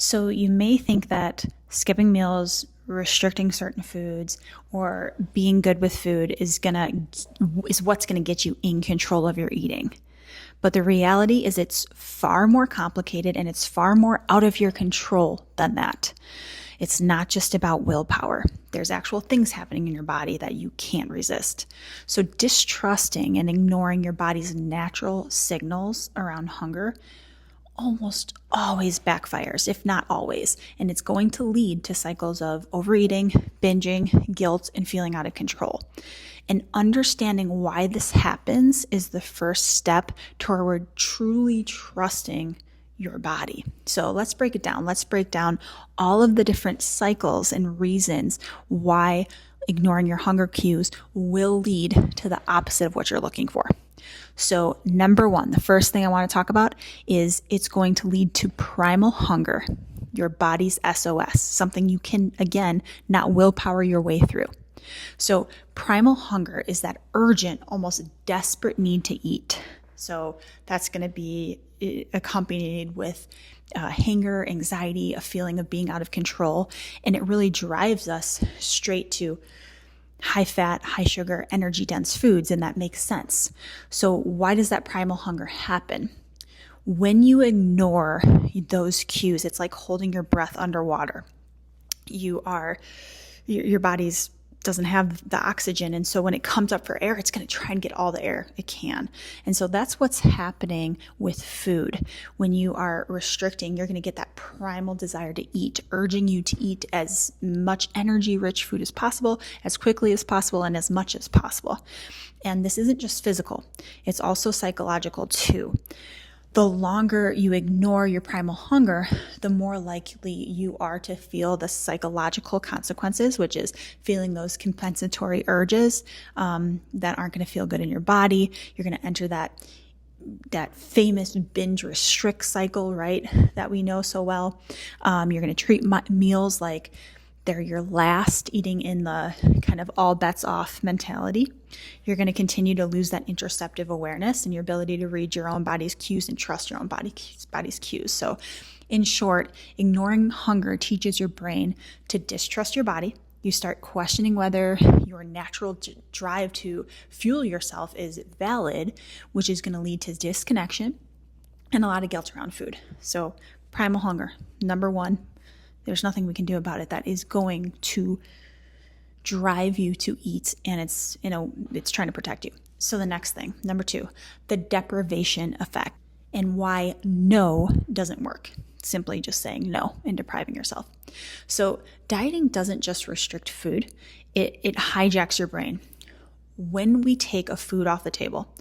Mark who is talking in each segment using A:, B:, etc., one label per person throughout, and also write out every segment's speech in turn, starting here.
A: So you may think that skipping meals, restricting certain foods, or being good with food is what's gonna get you in control of your eating. But the reality is it's far more complicated and it's far more out of your control than that. It's not just about willpower. There's actual things happening in your body that you can't resist. So distrusting and ignoring your body's natural signals around hunger almost always backfires, if not always, and it's going to lead to cycles of overeating, binging, guilt, and feeling out of control. And understanding why this happens is the first step toward truly trusting your body. So let's break it down. Let's break down all of the different cycles and reasons why ignoring your hunger cues will lead to the opposite of what you're looking for. So number one, the first thing I want to talk about is it's going to lead to primal hunger, your body's SOS, something you can, again, not willpower your way through. So primal hunger is that urgent, almost desperate need to eat. So that's going to be accompanied with hunger, anxiety, a feeling of being out of control, and it really drives us straight to high fat, high sugar, energy dense foods, and that makes sense. So why does that primal hunger happen? When you ignore those cues, it's like holding your breath underwater. Your body's doesn't have the oxygen, and so when it comes up for air, it's going to try and get all the air it can. And so that's what's happening with food. When you are restricting, you're going to get that primal desire to eat, urging you to eat as much energy-rich food as possible, as quickly as possible, and as much as possible. And this isn't just physical, it's also psychological too. The longer you ignore your primal hunger, the more likely you are to feel the psychological consequences, which is feeling those compensatory urges that aren't going to feel good in your body. You're going to enter that famous binge restrict cycle, right, that we know so well. You're going to treat meals like they're your last, eating in the kind of all bets off mentality. You're going to continue to lose that interoceptive awareness and your ability to read your own body's cues and trust your own body's cues. So in short, ignoring hunger teaches your brain to distrust your body. You start questioning whether your natural drive to fuel yourself is valid, which is going to lead to disconnection and a lot of guilt around food. So primal hunger, number one. There's nothing we can do about it. That is going to drive you to eat, and it's trying to protect you. So the next thing, number two, the deprivation effect, and why no doesn't work. Simply just saying no and depriving yourself. So dieting doesn't just restrict food, it hijacks your brain. When we take a food off the table,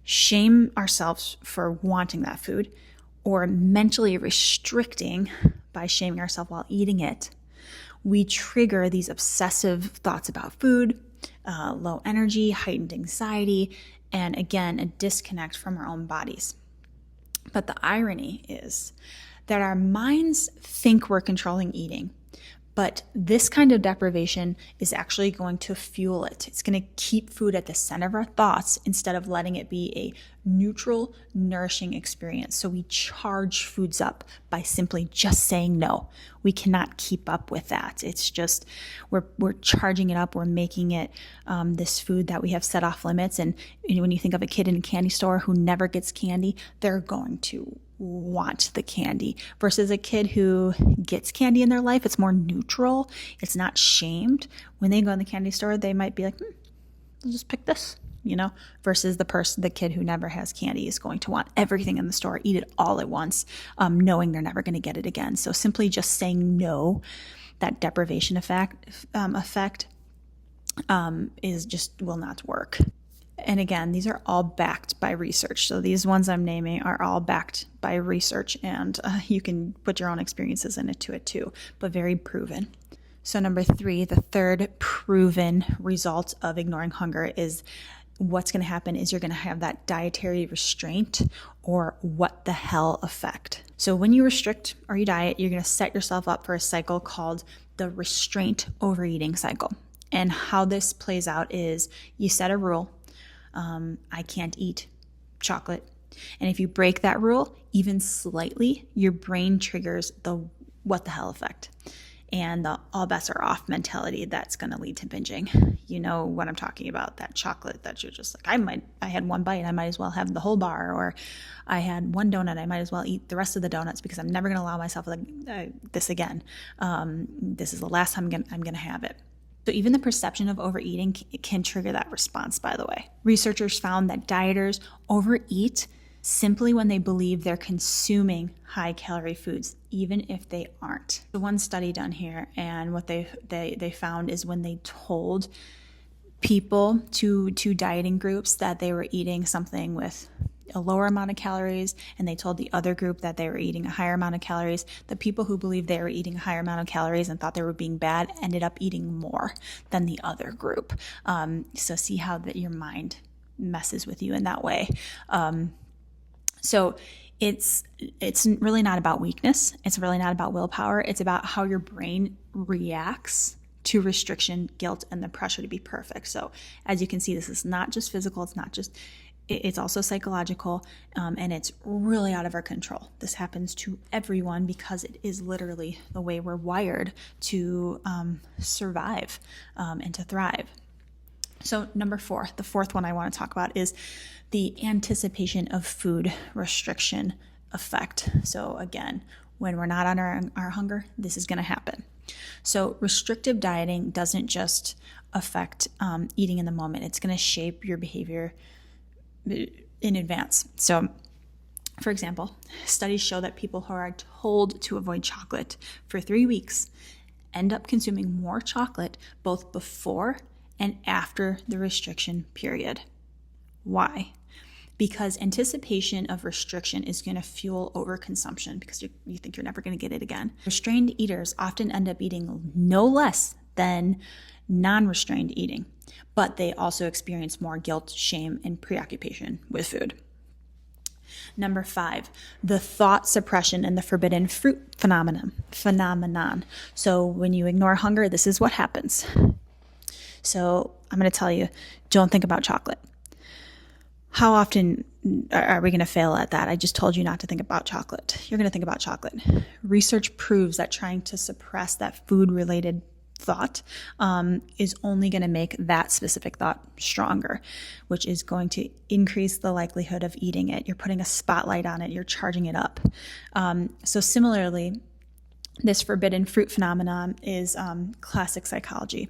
A: shame ourselves for wanting that food, or mentally restricting by shaming ourselves while eating it, we trigger these obsessive thoughts about food, low energy, heightened anxiety, and again, a disconnect from our own bodies. But the irony is that our minds think we're controlling eating, but this kind of deprivation is actually going to fuel it. It's going to keep food at the center of our thoughts instead of letting it be a neutral, nourishing experience. So we charge foods up by simply just saying no. We cannot keep up with that. It's just, we're charging it up. We're making it this food that we have set off limits. And when you think of a kid in a candy store who never gets candy, they're going to want the candy, versus a kid who gets candy in their life. It's more neutral. It's not shamed. When they go in the candy store, they might be like, I'll just pick this, versus the kid who never has candy is going to want everything in the store, eat it all at once, knowing they're never going to get it again. So simply just saying no, that deprivation effect is just will not work. And again, these are all backed by research. So these ones I'm naming are all backed by research, and you can put your own experiences into it too, but very proven. So number three, the third proven result of ignoring hunger is what's going to happen is you're going to have that dietary restraint or what the hell effect. So when you restrict or you diet, you're going to set yourself up for a cycle called the restraint overeating cycle. And how this plays out is you set a rule. I can't eat chocolate. And if you break that rule, even slightly, your brain triggers the what the hell effect and the all bets are off mentality that's going to lead to binging. You know what I'm talking about, that chocolate that you're just like, I had one bite, I might as well have the whole bar, or I had one donut, I might as well eat the rest of the donuts because I'm never going to allow myself this again. This is the last time I'm going to have it. So even the perception of overeating can trigger that response, by the way. Researchers found that dieters overeat simply when they believe they're consuming high-calorie foods, even if they aren't. The one study done here, and what they found is when they told people to dieting groups that they were eating something with a lower amount of calories, and they told the other group that they were eating a higher amount of calories, the people who believed they were eating a higher amount of calories and thought they were being bad ended up eating more than the other group. So see how that your mind messes with you in that way. So it's really not about weakness. It's really not about willpower. It's about how your brain reacts to restriction, guilt, and the pressure to be perfect. So as you can see, this is not just physical. It's also psychological, and it's really out of our control. This happens to everyone because it is literally the way we're wired to survive and to thrive. So number 4, the fourth one I want to talk about is the anticipation of food restriction effect. So again, when we're not on our hunger, this is going to happen. So restrictive dieting doesn't just affect eating in the moment. It's going to shape your behavior in advance. So for example, studies show that people who are told to avoid chocolate for 3 weeks end up consuming more chocolate both before and after the restriction period. Why? Because anticipation of restriction is going to fuel overconsumption because you think you're never going to get it again. Restrained eaters often end up eating no less than non-restrained eating, but they also experience more guilt, shame, and preoccupation with food. Number 5, the thought suppression and the forbidden fruit phenomenon. So when you ignore hunger, this is what happens. So I'm going to tell you, don't think about chocolate. How often are we going to fail at that? I just told you not to think about chocolate. You're going to think about chocolate. Research proves that trying to suppress that food-related thought is only going to make that specific thought stronger, which is going to increase the likelihood of eating it. You're putting a spotlight on it. You're charging it up. So similarly, this forbidden fruit phenomenon is classic psychology.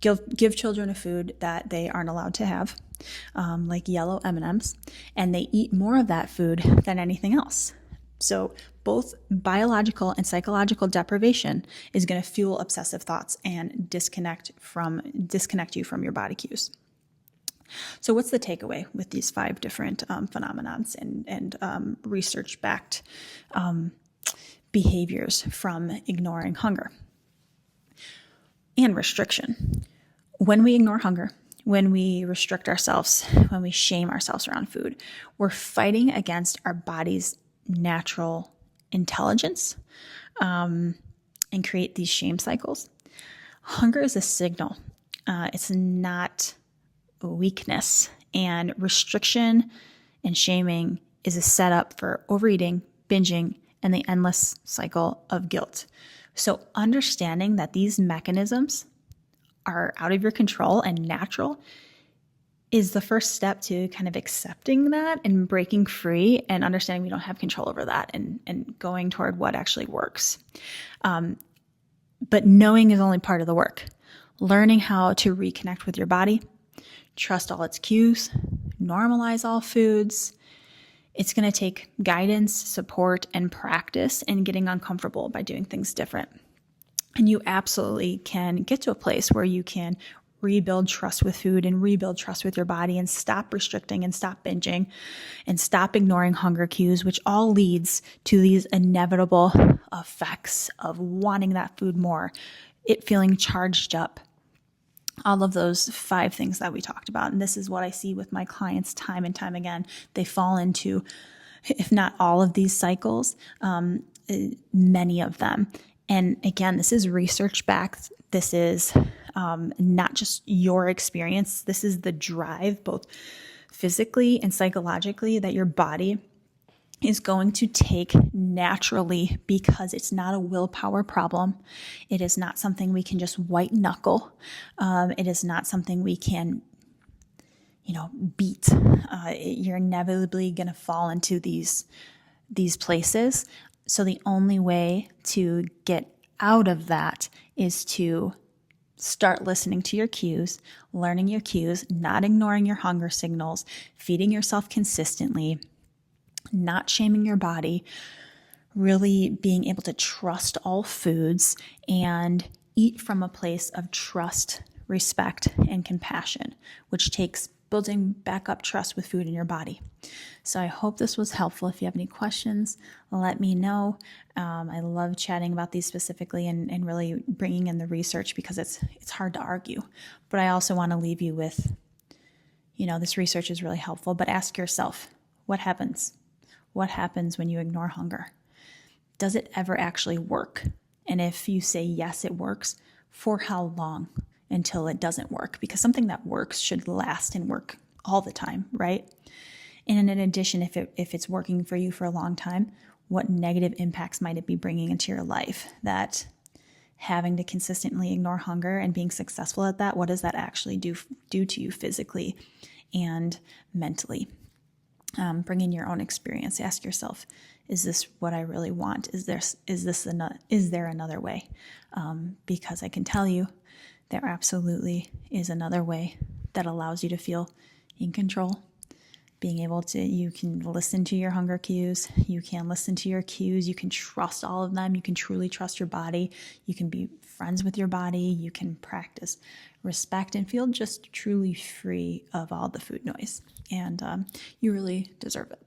A: Give children a food that they aren't allowed to have, like yellow M&Ms, and they eat more of that food than anything else. So both biological and psychological deprivation is going to fuel obsessive thoughts and disconnect you from your body cues. So what's the takeaway with these 5 different phenomenons and research-backed behaviors from ignoring hunger and restriction? When we ignore hunger, when we restrict ourselves, when we shame ourselves around food, we're fighting against our body's natural intelligence and create these shame cycles. Hunger is a signal. It's not a weakness. And restriction and shaming is a setup for overeating, binging, and the endless cycle of guilt. So understanding that these mechanisms are out of your control and natural is the first step to kind of accepting that and breaking free and understanding we don't have control over that and going toward what actually works. But knowing is only part of the work. Learning how to reconnect with your body, trust all its cues, normalize all foods. It's going to take guidance, support, and practice and getting uncomfortable by doing things different. And you absolutely can get to a place where you can rebuild trust with food and rebuild trust with your body and stop restricting and stop binging and stop ignoring hunger cues, which all leads to these inevitable effects of wanting that food more, it feeling charged up. All of those 5 things that we talked about. And this is what I see with my clients time and time again. They fall into, if not all of these cycles, many of them. And again, this is research backed. This is not just your experience. This is the drive, both physically and psychologically, that your body is going to take naturally because it's not a willpower problem. It is not something we can just white knuckle. It is not something we can, beat. You're inevitably going to fall into these places. So the only way to get out of that is to start listening to your cues, learning your cues, not ignoring your hunger signals, feeding yourself consistently, not shaming your body, really being able to trust all foods and eat from a place of trust, respect, and compassion, which takes building back up trust with food in your body. So I hope this was helpful. If you have any questions, let me know. I love chatting about these specifically and really bringing in the research because it's hard to argue. But I also want to leave you with, this research is really helpful, but ask yourself, what happens? What happens when you ignore hunger? Does it ever actually work? And if you say yes, it works, for how long until it doesn't work? Because something that works should last and work all the time, right? And in addition, if it's working for you for a long time, what negative impacts might it be bringing into your life? That having to consistently ignore hunger and being successful at that, what does that actually do to you physically and mentally? Bring in your own experience. Ask yourself, is this what I really want? Is there another way? Because I can tell you there absolutely is another way that allows you to feel in control. Being able to, you can listen to your hunger cues. You can listen to your cues. You can trust all of them. You can truly trust your body. You can be friends with your body. You can practice respect and feel just truly free of all the food noise. And you really deserve it.